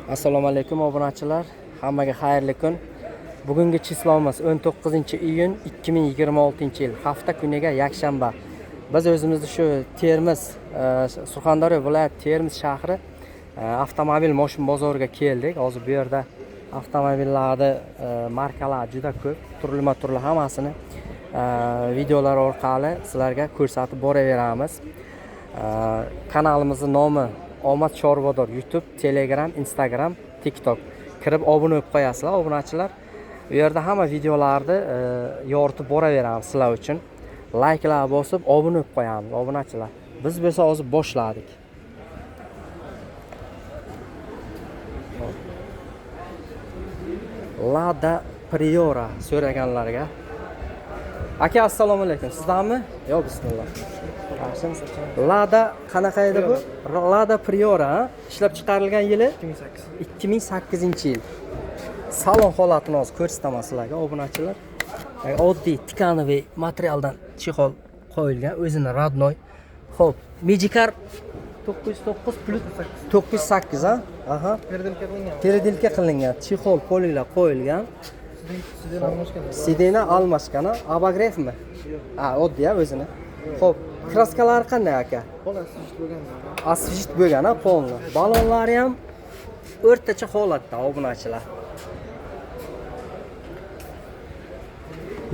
Assalomu alaykum obunachilar. Hammaga xayrli kun. Bugungi chislomiz 19-iyun 2026-yil, hafta kuniga yakshanba. Biz o'zimizni shu Termiz, Surxondaryo viloyati Termiz shahri avtomobil moshin bozoriga keldik. Hozir bu yerda avtomobillarning markalari juda ko'p, turli hammasini videolar orqali sizlarga ko'rsatib boraveramiz. Kanalimizning nomi Omad Chorvador. YouTube, Telegram, Instagram, TikTok. Kirib obuna bo'lib qo'yasizlar obunachilar. Bu yerda hamma videolarni yoritib boraveramiz sizlar uchun. Like'lar bosib obuna bo'lib qo'yamiz obunachilar. Biz bo'lsa hozir boshladik. Lada Priora so'raganlarga. Aka, assalomu alaykum. Sizlarmi? Yo'q, bismillah. Lada qanaqa edi bu? Lada Priora ishlab chiqarilgan yili 2008-yil. Salon holatini hozir ko'rsataman sizlarga obunachilar. Oddiy tkanoviy materialdan chexol qo'yilgan, o'zini родной. Xo'p, Magicar 909 plus 908 ha? Aha. Peredilka qilingan. Chexol polilar qo'yilgan. Sidena almashgan, abagresmi? Ha, oddiy o'zini. Xo'p, kraskalari qanday aka? Asfalt bo'lgan, polni. Balonlari ham o'rtacha holatda obunachilar.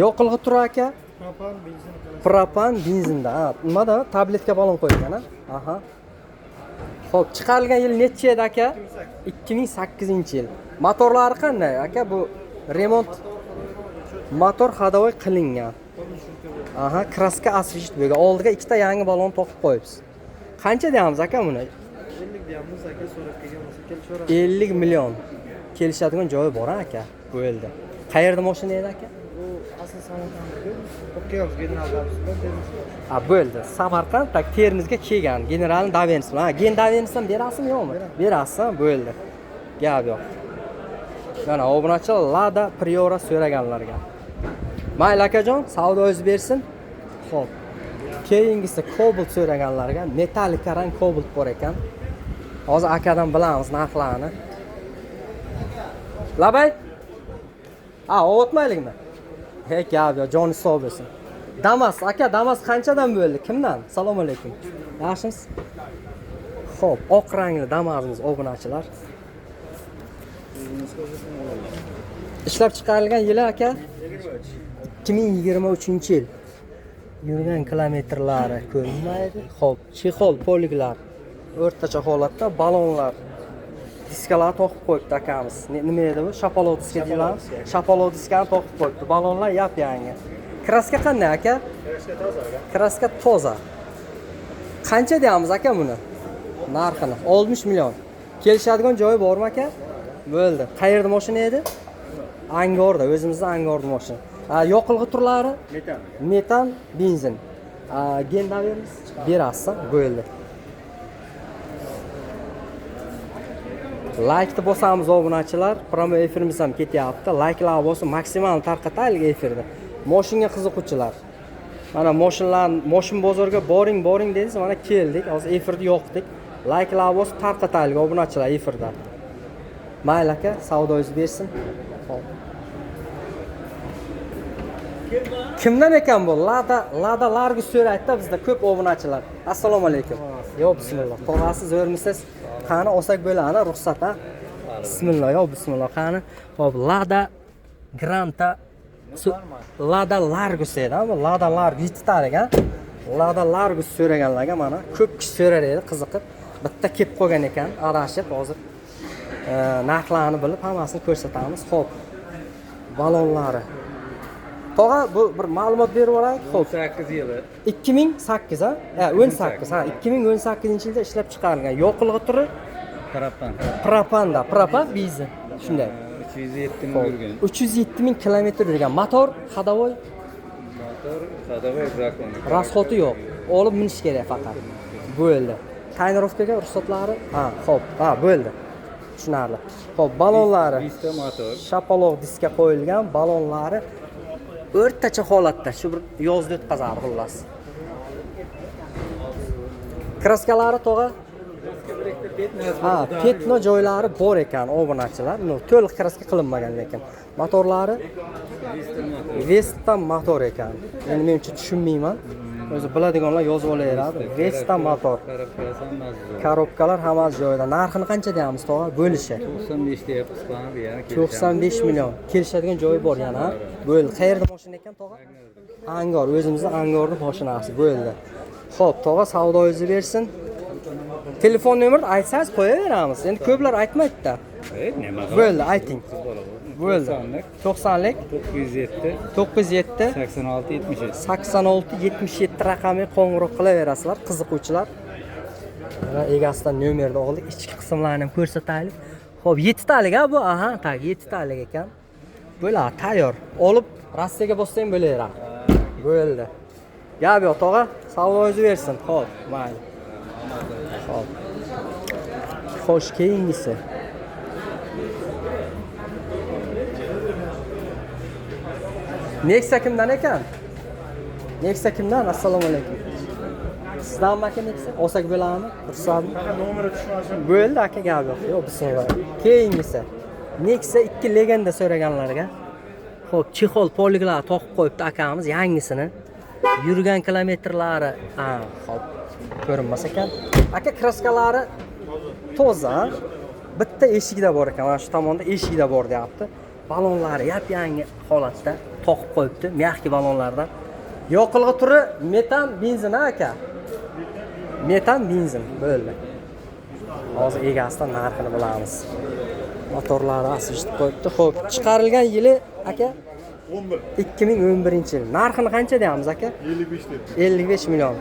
Yoqilg'i turi aka? Propan benzinda. Ha, nimada? Tabletka balon qo'yilgan, ha? Aha. Xo'p, chiqarilgan yil necha edi aka? 2008-yil. Motorlari qanday aka? Bu remont motor hadovoy qilingan. Aha, kraska asfalt bo'lgan. Oldiga ikkita yangi balon to'qib qo'yibsiz. Qancha deyapmiz aka buni? 50 deyapmiz aka, so'rab kelgan bo'lsa kelishaveramiz. 50 million. Kelishadigan joyi bor aka. Bu yerda. Qayerda mashina edi aka? Bu asl Samarqandga. O'qiyapmiz generalda Termizga. Ha, bu yerda. Samarqand tak Termizga kelgan. General Davens. Ha, gen Davensdan berasizmi yo'qmi? Berasiz, bu yerda. Gap yo'q. Mana obunachilar Lada Priora so'raganlarga. Mayli akajon, savdo o'zi bersin. Xo'p. Keyingisi Cobalt so'raganlarga metalik rang Cobalt bor ekan. Hozir akadan bilamiz narxlarini. Labay? O'tmaylikmi? Hek, gap yo'q, joni sog' bo'lsin. Damas, aka, Damas qanchadan bo'ldi? Kimdan? Assalomu alaykum. Yaxshimisiz? Xo'p, oq rangli Damasimiz obunachilar. Ishlab chiqarilgan yili aka 2023-yil. Yurgan kilometrlari ko'rinmaydi. Xo'p, chexol poliglar o'rtacha holatda, balonlar, diskalar to'qib qo'yibdi akamiz. Nima edi bu? Shapalov diska deyiladi. Shapalov diskani to'qib qo'yibdi. Balonlar yap-yangi. Kraska qanday aka? Kraska toza aka. Kraska toza. Qancha deyamiz aka buni? Narxini 60 million. Kelishadigan joyi bormi aka? Bo'ldi. Qayerda mashina edi? Angorda, o'zimizning Angorda mashina. Yoqilg'i turlari? Metan, benzin. Genda beramiz. Berasiz, bo'ldi. Like bosamiz obunachilar. Promo efirimiz ham ketyapti. Like'lar bosib maksimal tarqataylik efirda. Mashinaga qiziquvchilar. Mana moshin bozoriga boring dedingiz, mana keldik. Hozir efirda yo'qdik. Like'lar bosib tarqataylik obunachilar efirda. Mayli aka, savdoingiz bersin. Xo'p. Kimdan ekan bu? Lada Largus so'raydi bizda ko'p obunachilar. Assalomu alaykum. Yo, bismillah. Tog'asiz o'rmisiz? Qani olsak bo'ladi, ruxsat ha? Bismillah, yo, bismillah. Qani? Xo'p, Lada Granta Lada Largus edi, bu Lada Largus yettita ekan. Lada Largus so'raganlarga mana ko'p kishi so'rar edi, qiziqib. Bitta kelib qolgan ekan, arashib hozir narxlarni bilib hammasini ko'rsatamiz. Xo'p. Balonlari. Tog'a, bu bir ma'lumot berib o'raylik. Xo'p. 8 yili. 2008 ha? 18 ha, 2018-yilda ishlab chiqarilgan. Yoqilg'i turi propanda, benzin. Shunday. 307 ming yurgan. 307 ming kilometr yurgan. Motor hadovoy zakon. Rasxoti yo'q. Olib minish kerak faqat. Bo'ldi. Tayinrovkaga ruxsatlari? Ha, xo'p. Ha, bo'ldi. Tushunarli. Xo'p, balonlari. Diska motor. Shapaloq diska qo'yilgan, balonlari o'rtacha holatda. Shu bir yozda o'tkazadi xullas. Kraskalari to'g'a Ha, petno joylari bor ekan, obunachilar. No, to'liq kraska qilinmagan lekin. Motorlari Vesta motor ekan. Endi men uncha tushunmayman. O'zi biladiganlar yozib olaveradi. Vesta motor. Korobkalar hammasi joyida. Narxini qancha deyapmiz, tog'a? Bo'lishi. 95 deyapmiz, qani yana 95 million. Kelishadigan joyi bor yana. Bo'ldi. Qayerda mashina ekan, tog'a? Angor, o'zimizning Angorning mashinasi bo'ldi. Xo'p, tog'a savdoyingizni bersin. Telefon nomerini aytsangiz qo'yaveramiz. Endi ko'plar aytmaydi-da. nima Bo'ldi, ayting. Bo'ldi. 90lik 907 907 86 77. 86 77 raqamga qo'ng'iroq qilaverasizlar, qiziquvchilar. Mana egasidan nomerni oldik, ichki qismlarini ham ko'rsataylik. Xo'p, 7 talik ha bu, aha, tak 7 talik ekan. Bo'ladi, tayyor. Olib Rossiyaga bossang bo'laveradi. Bo'ldi. Gap yo'q, tog'a, savdoyingizni bersin. Xo'p, mayli. Xo'p. Xo'sh, keyingisi. Nexia kimdan ekan? Nexia kimdan? Assalomu alaykum. Sizdanmi aka Nexia? Olsak bo'ladimi? Ruxsatmi? Nomeri tushmasin. Bo'ldi aka, gap yo'q. Yo'q, bismillah. Keyingisi. Nexia 2 legenda so'raganlarga. Xo'p, chexol poliglar to'qib qo'yibdi akamiz yangisini. Yurgan kilometrlari, xo'p, ko'rinmas ekan. Aka kraskalari toza. Bitta eshigida bor ekan. Mana shu tomonda eshigida bor deyapti. Balonlari yap-yangi holatda to'qib qo'yibdi, mягкий balonlardan. Yoqilg'i turi metan benzin aka. Metan benzin bo'ldi. Hozir egasidan narxini bilamiz. Motorlari asishib qo'yibdi. Xo'p, chiqarilgan yili aka 2011-yil. Narxini qancha deyapmiz aka? 55 deb. 55 million.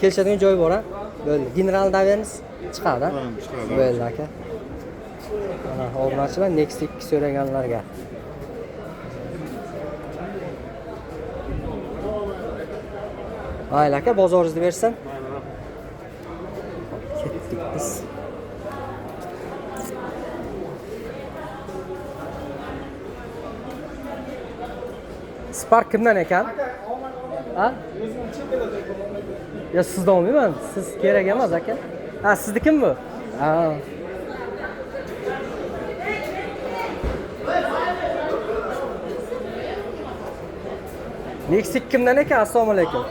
Kelishadigan joyi bor ha? Bo'ldi. General daverimiz chiqadi. Chiqadi. Bo'ldi aka. Mana obunachilar Nexia 2 so'raganlarga. Mayli aka, bozoringizni bersin. Ketdik biz. Spark kimdan ekan? Ha? Ya sizdan olmayman. Siz kerak emas aka. Ha, siznikimi bu? Ha. Nexia kimdan ekan? Assalomu alaykum.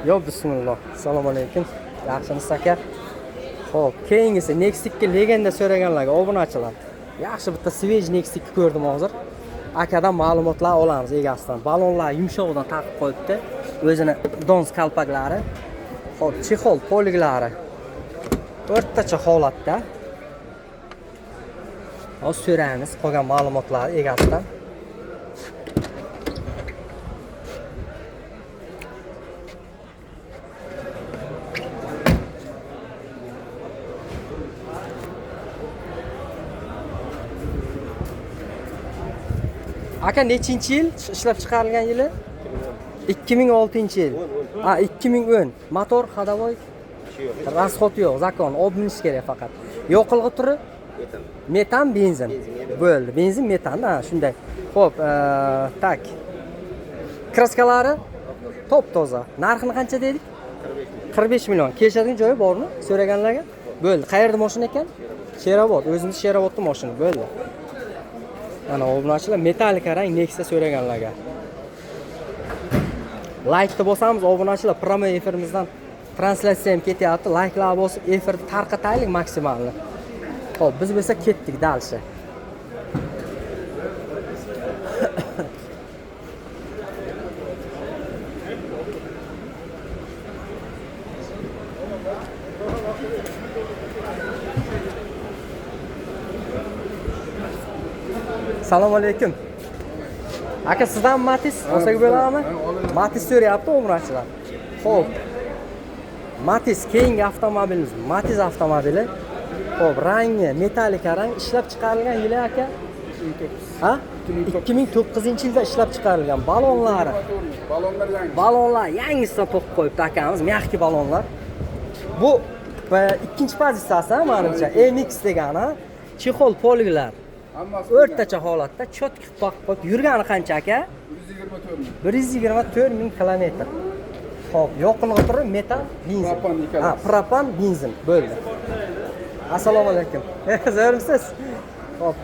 Yo, bismillah. Assalomu alaykum. Yaxshimisiz aka? Xo'p, keyingisi Nexia 2 legenda so'raganlarga obunachilar. Yaxshi bitta svej Nexia 2 ko'rdim hozir. Akadan ma'lumotlar olamiz egasidan. Balonlar yumshoqdan taqib qo'yibdi. O'zini dons kalpaklari. Xo'p, chexol poliglari o'rtacha holatda. Hozir so'raymiz qolgan ma'lumotlarni egasidan. Aka nechinchi yil ishlab chiqarilgan yili? 2006-yil. Ha, 2010. Motor xadavoy. Rasxod yo'q, zakon, obminish kerak faqat. Yoqilg'i turi metan benzin. Bo'ldi, benzin metan, ha, shunday. Xo'p, tak. Kraskalari top toza. Narxini qancha dedik? 45 million. Kelishadigan joyi bormi? So'raganlarga. Bo'ldi. Qayerda mashina ekan? Sherobod, o'zimiz Sherobodda mashina. Bo'ldi. Ana obunachilar metallika rang Nexia so'raganlarga. Like bosamiz obunachilar, promo efirimizdan translyatsiya ham ketyapti. Like'lar bosib, efirni tarqataylik maksimalni. Xo'p, biz bo'lsa ketdik dalshi. Assalomu alaykum. Aka, sizdan Matiz olsak bo'ladimi? Matiz so'rayapti obunachilar. Xo'p. Matiz keyingi avtomobilimiz Matiz avtomobili. Xo'p, rangi metallika rang, ishlab chiqarilgan yili aka? Ha? 2009-yilda ishlab chiqarilgan. Balonlari. Balonlar yangisidan to'qib qo'yibdi akamiz, mягкий balonlar. Bu ikkinchi pozitsiyasi menimcha MX degani, chexol poliglar. O'rtacha holatda cho'tki toqib qo'yib yurgani qancha aka? 124 ming kilometr. Xo'p, yoqilg'i turi metan, benzin. Propan ikkalasi. Ha, propan, benzin bo'ldi. Assalomu alaykum. Zo'rmisiz? Xo'p.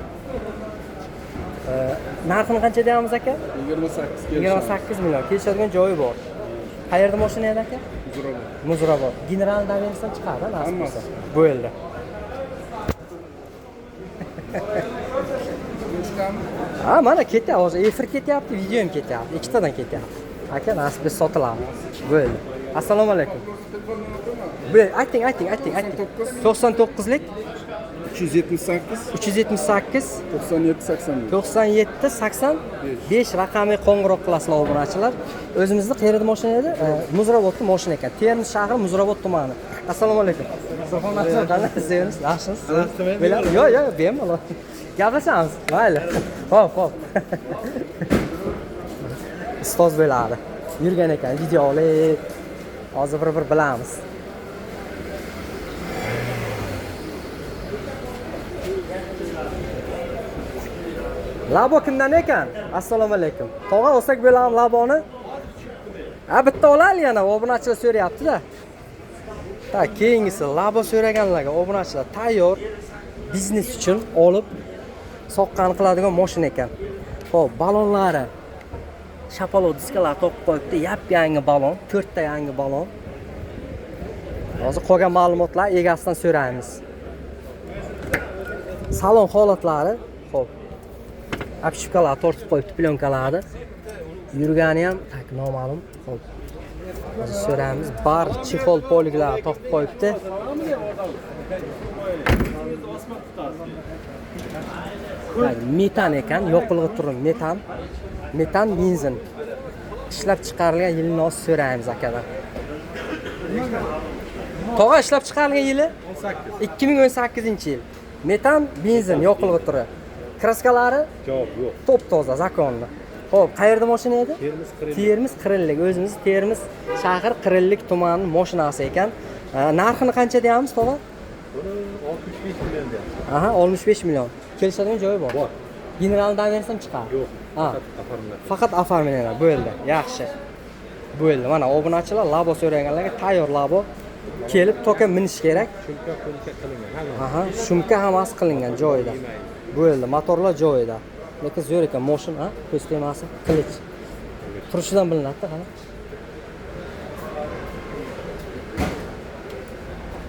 Narxini qancha deyapmiz aka? 28 28 million. Kelishadigan joyi bor. Qayerda mashina edi aka? Muzrabot. General daversa chiqadi, nasib bo'lsa. Bo'ldi. Ha, mana ketyapti, hozir efir ketyapti, video ham ketyapti. Ikkitadan ketyapti. Aka, nasib bo'lsa sotiladi. Bo'ldi. Assalomu alaykum. Ayting. 99 lik 378 378 97 81. 97 85 raqamga qo'ng'iroq qilasizlar obunachilar. O'zimizning qayerda mashina edi? Muzrabotda mashina ekan. Termiz shahri Muzrabot tumani. Assalomu alaykum. Salomlatsiz, qanaqasiz? Yaxshimisiz? Yo'q, bemalol. Gaplashamiz. Mayli. Xo'p. Ustoz bo'ladi. Yurgan ekan, video olib. Hozir bir bilamiz. Labo kimdan ekan? Assalomu alaykum. Tog'a olsak bo'ladimi laboni? Ha, bitta olaylik yana, obunachilar so'rayapti-da. Ta, keyingisi labo so'raganlarga obunachilar tayyor biznes uchun olib soqqan qiladigan mashina ekan. Xo'p, balonlari shapaloq diskalar to'qib qo'yibdi, yap-yangi balon, 4 ta yangi balon. Hozir qolgan ma'lumotlar egasidan so'raymiz. Salon holatlari, xo'p. Apshipkalar tortib qo'yibdi, plyonkalarni. Yurgani ham tak noma'lum. Xo'p. Hozir so'raymiz. Bar chexol poliglar to'qib qo'yibdi. Metan ekan, yoqilg'i turi metan. Metan benzin. Ishlab chiqarilgan yilini o'zi so'raymiz akadan. Tog'a ishlab chiqarilgan yili 2018-yil. Metan benzin yoqilg'i turi. Kraskalari Javob yo'q. Top toza, zakonli. Xo'p, qayerda mashina edi? Termiz Qirillik. O'zimiz Termiz shahar Qirillik tumani mashinasi ekan. Narxini qancha deyapmiz, tog'a? Buni 65 million deyapmiz. Aha, 65 million. Kelishadigan joyi bor. Bor. Generaldan bersam chiqadi. Yo'q. Ha. Faqat oformlanadi. Bo'ldi. Yaxshi. Bo'ldi. Mana obunachilar labo so'raganlarga tayyor labo kelib to'ka minish kerak. Shumka qilingan hamma. Aha, shumka hammasi qilingan joyida. Bo'ldi, motorlar joyida. Lekin zo'r ekan mashina, ha? Ko'z temasi, qilich. Turishidan bilinadi, qani.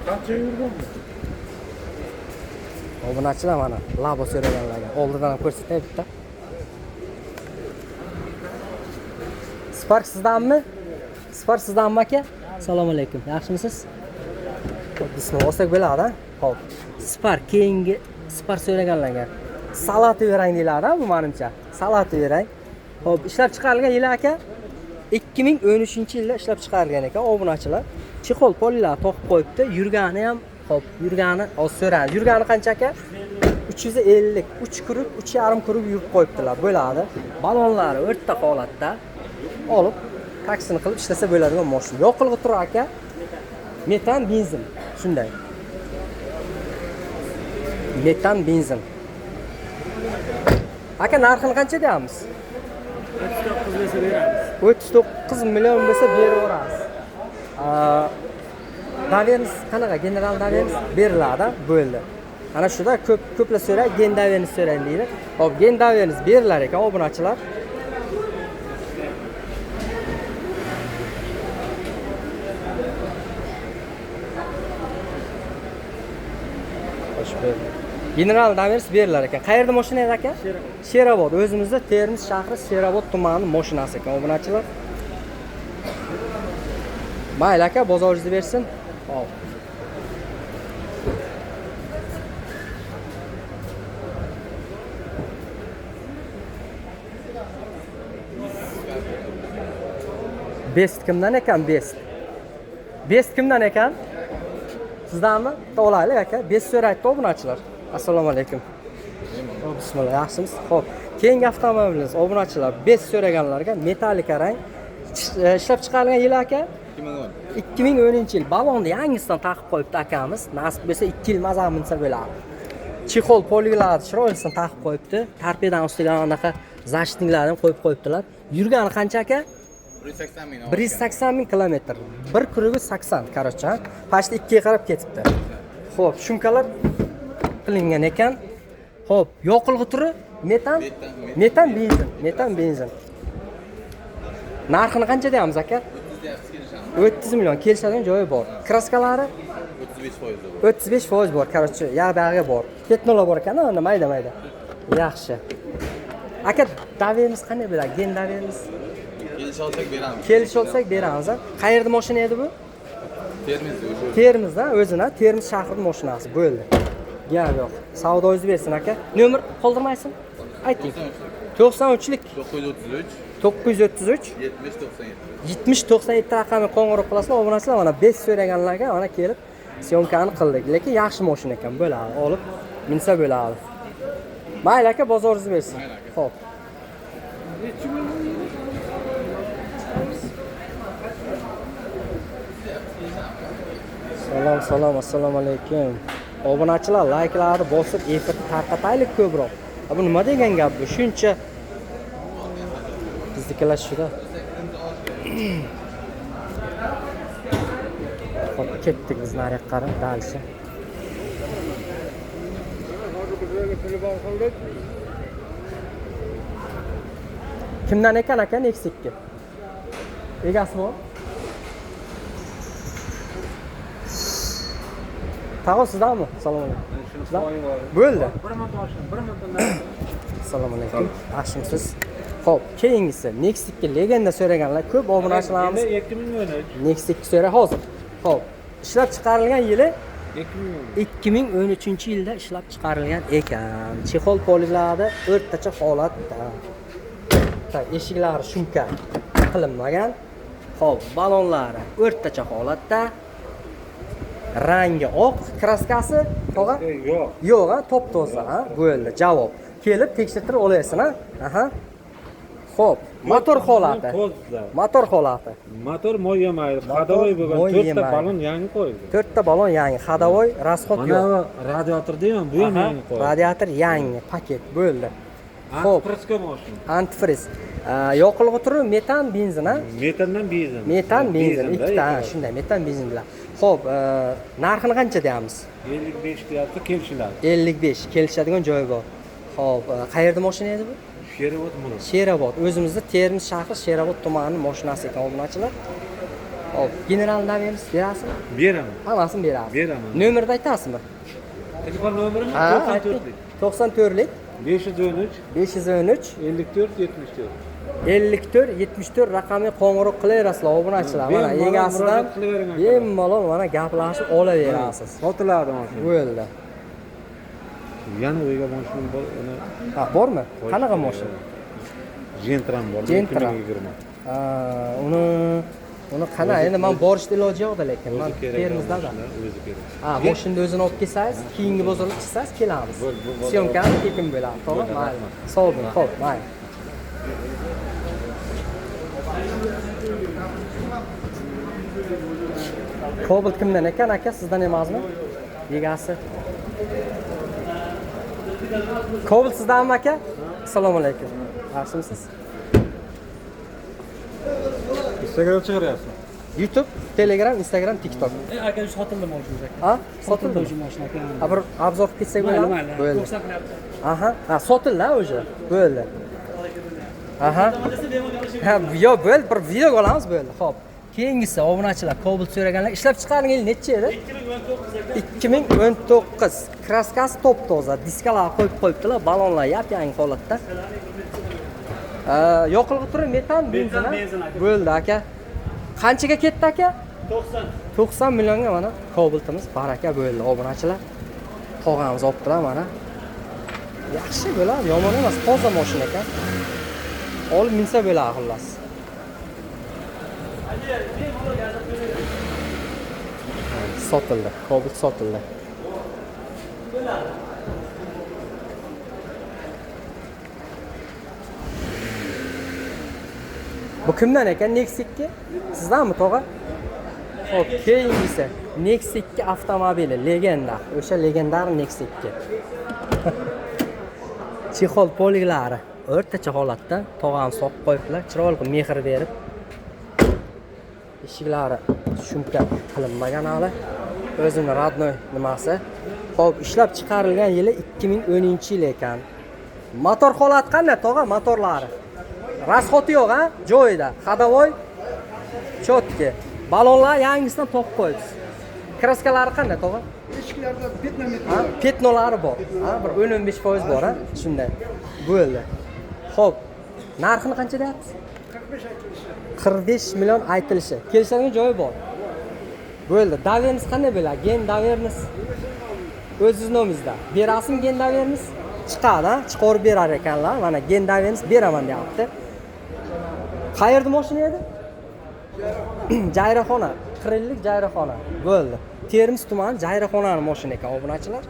Qancha yurgan? Obunachilar mana labo so'raganlarga oldidan ham ko'rsatay bitta. Spark sizdanmi? Spark sizdanmi aka? Assalomu alaykum. Yaxshimisiz? Bismillah, olsak bo'ladi, ha? Xo'p. Spark keyingi Spark so'raganlarga salatni berang deyiladi, bu menimcha. Salatni berang. Xo'p, ishlab chiqarilgan yil aka 2013-yilda ishlab chiqarilgan ekan obunachilar. Chexol polilar to'qib qo'yibdi. Yurgani ham, xo'p, yurgani hozir so'raymiz. Yurgani qancha aka? 350, 3 kuruk, 3,5 kuruk yurib qo'yibdilar. Bo'ladi. Balonlari o'rta holatda olib taksini qilib ishlasa bo'ladigan mashina. Yoqilg'i turi aka. Metan benzin. Shunday. Metan benzin. Aka narxini qancha deyapmiz? 39 desa beramiz. 39 million bo'lsa beraveramiz. Davernis qanaqa? General davernis beriladi, bo'ldi. Ana shuda ko'plar so'raydi, gen davernis so'raydi deydi. Hop, gen davernis berilar ekan obunachilar. General davernis berilar ekan. Qayerda mashina edi aka? Sherobod. O'zimizda Termiz shahri Sherobod tumani mashinasi ekan obunachilar. Mayli aka, bozoringizni bersin. Hop. Best kimdan ekan? Best kimdan ekan? Sizdanmi? Olaylik aka. Best so'raydi obunachilar. Assalomu alaykum. Bismillah, yaxshimisiz? Xo'p, keyingi avtomobilimiz obunachilar best so'raganlarga metallika rang ishlab chiqarilgan yil aka 2010-yil. Balonni yangisidan taqib qo'yibdi akamiz. Nasib bo'lsa 2 yil mazam minsa bo'ladi. Chexol polilarni chiroylisidan taqib qo'yibdi. Torpedan ustiga anaqa zashtinglarni qo'yib qo'yibdilar. Yurgani qancha aka? 180 ming. 180 ming kilometr. Bir kurugi 80, короче, ha. Pashda 2 ga qarab ketibdi. Xo'p, shumkalar qilingan ekan. Xo'p, yoqilg'i turi metan, benzin. Narxini qancha deyapmiz aka? 30 million kelishadigan joyi bor. Kraskalari 35% bor, короче, yag'dag'i bor. Ketnolar bor ekan, ana mayda. Yaxshi. Aka, daverimiz qanday bo'ladi? Gen daverimiz. Kelish olsak beramiz. Qayerda mashina edi bu? Termizda, o'zina, Termiz shahrining mashinasi bo'ldi. Gap yo'q. Savdoingizni bersin aka. Nomer qoldirmaysin? Ayting. 93lik 933 7097 raqamga qo'ng'iroq qilasizlar, obunachilar mana 5 so'raganlarga mana kelib syomkani qildik. Lekin yaxshi mashina ekan, bo'ladi. Olib minsa bo'ladi. Mayli aka, bozoringizni bersin. Xo'p. Salom, assalomu alaykum. Obunachilar, layklarni bosib, efirni tarqataylik ko'proq. Bu nima degan gap bu? Shuncha biznikilar shuda. Hop, ketdik biz nariyoqqa qarab, dalishi. Kimdan ekan aka Nexikka? Egasi bor? Tag'o sizdanmi? Assalomu alaykum. Bo'ldi. 1 minutdan. Assalomu alaykum. Yaxshimisiz? Xo'p, keyingisi Nexikka legenda so'raganlar ko'p, obunachilarimiz 2013. Nexikka so'ra hozir. Xo'p, ishlab chiqarilgan yili 2013-yilda ishlab chiqarilgan ekan. Chexol poliglarda o'rtacha holatda. Eshiklari shumka qilinmagan. Xo'p, balonlari o'rtacha holatda. Rangi oq, kraskasi tog'a? Yo'q, top-toza, ha? Bo'ldi, javob. Kelib tekshirtirib olaysan, ha? Aha. Xo'p, motor holati. Motor moy yemaydi. Xadovoy bo'lgan 4 ta balon yangi qo'yildi. 4 ta balon yangi, xadovoy, rasxod yo'q. Mana radiator deyman, bu ham yangi qo'yildi. Radiator yangi, paket bo'ldi. Antifrizga mashina. Antifriz. Yoqilg'i turi metan, benzin, ha? Metandan benzin. Metan, benzin, ikkita, shunday, metan, benzin bilan. Xo'p, narxini qancha deyapmiz? 55 deyapti, kelishiladi. 55, kelishadigan joyi bor. Xo'p, qayerda mashina edi bu? Sherobod. O'zimizda Termiz shahri Sherobod tumanining mashinasi ekan, obunachilar. Xo'p, general daverimiz berasizmi? Beraman. Hammasini berasiz. Beraman. Nomerni aytasizmi? Telefon nomerimi 94lik. 94lik 513 513 54 74. 54 raqamga qo'ng'iroq qilaverasizlar, obunachilar. Mana egasidan bemalol mana gaplashib olaverasiz. Sotiladi mashina. Bo'ldi. Yana uyga mashina bor, uni. Ha, bormi? Qanaqa mashina? Gentram bor. Gentram. Uni qana, endi men borishda iloji yo'qda, lekin men Termizda. O'zi kerak. Ha, mashina o'zini olib kelsangiz, keyingi bozorga chiqsangiz kelamiz. Syomkani tekin bo'ladi, to'g'ri? Mayli. Sog' bo'ling, xo'p, mayli. Cobalt kimdan ekan aka? Sizdan emasmi? Egasi. Cobalt sizdanmi aka? Assalomu alaykum. Yaxshimisiz? Instagram chiqaryapsiz. YouTube, Telegram, Instagram, TikTok. Aka sotildi mashina. Ha? Sotildi mashina aka. Ha, bir obzor ketsak bo'ladimi? Bo'ldi. Aha, ha, sotildi o'sha. Bo'ldi. Aha. Ha, yo'q, bo'ldi, bir video olamiz, bo'ldi. Xo'p. Keyingisi obunachilar Cobalt so'raganlar ishlab chiqargan yil necha edi? 2019. Kraskasi top-toza, diskalar qo'yib qo'yibdilar, balonlar yap-yangi holatda. Yoqilg'i turi metan, benzin. Bo'ldi aka. Qanchaga ketdi aka? 90 millionga mana Cobaltimiz baraka bo'ldi, obunachilar. Tog'amiz olibdilar mana. Yaxshi bo'ladi, yomon emas, toza mashina ekan. Olib minsa bo'ladi xullas. Sotildi, Cobalt sotildi. Bu kimdan ekan? Nexikka? Sizdanmi, tog'a? Xo'p, keyingisi Nexikka avtomobili, legenda. O'sha legendar Nexikka. Chexol poliglari o'rtacha holatda tog'am soqib qo'yibdilar, chiroyli mehr berib. Eshiklari shumka qilinmagan hali. O'zini radnoy nimasi. Xo'p, ishlab chiqarilgan yili 2010-yil ekan. Motor holati qanday, tog'a, motorlari? Rasxoti yo'q, ha? Joyida. Xadavoy chotki. Balonlar yangisidan to'qib qo'yibsiz. Kraskalari qanday, tog'a? Eshiklarda petnometr. Ha, petnolari bor. Ha, bir 10-15% bor, ha? Shunday. Bo'ldi. Xo'p, narxini qancha deyapsiz? 45 million aytilishi. Kelishadigan joyi bor. Bo'ldi. Daverimiz qanday bo'ladi? Gen daverimiz o'zingiz nomingizda. Berasizmi gen daverimiz? Chiqadi, ha? Chiqarib berar ekanlar. Mana gen daverimiz beraman deyapti. Qayerda mashina edi? Jayraxona. Qirillik Jayraxona. Bo'ldi. Termiz tumani Jayraxonaning mashina ekan, obunachilar.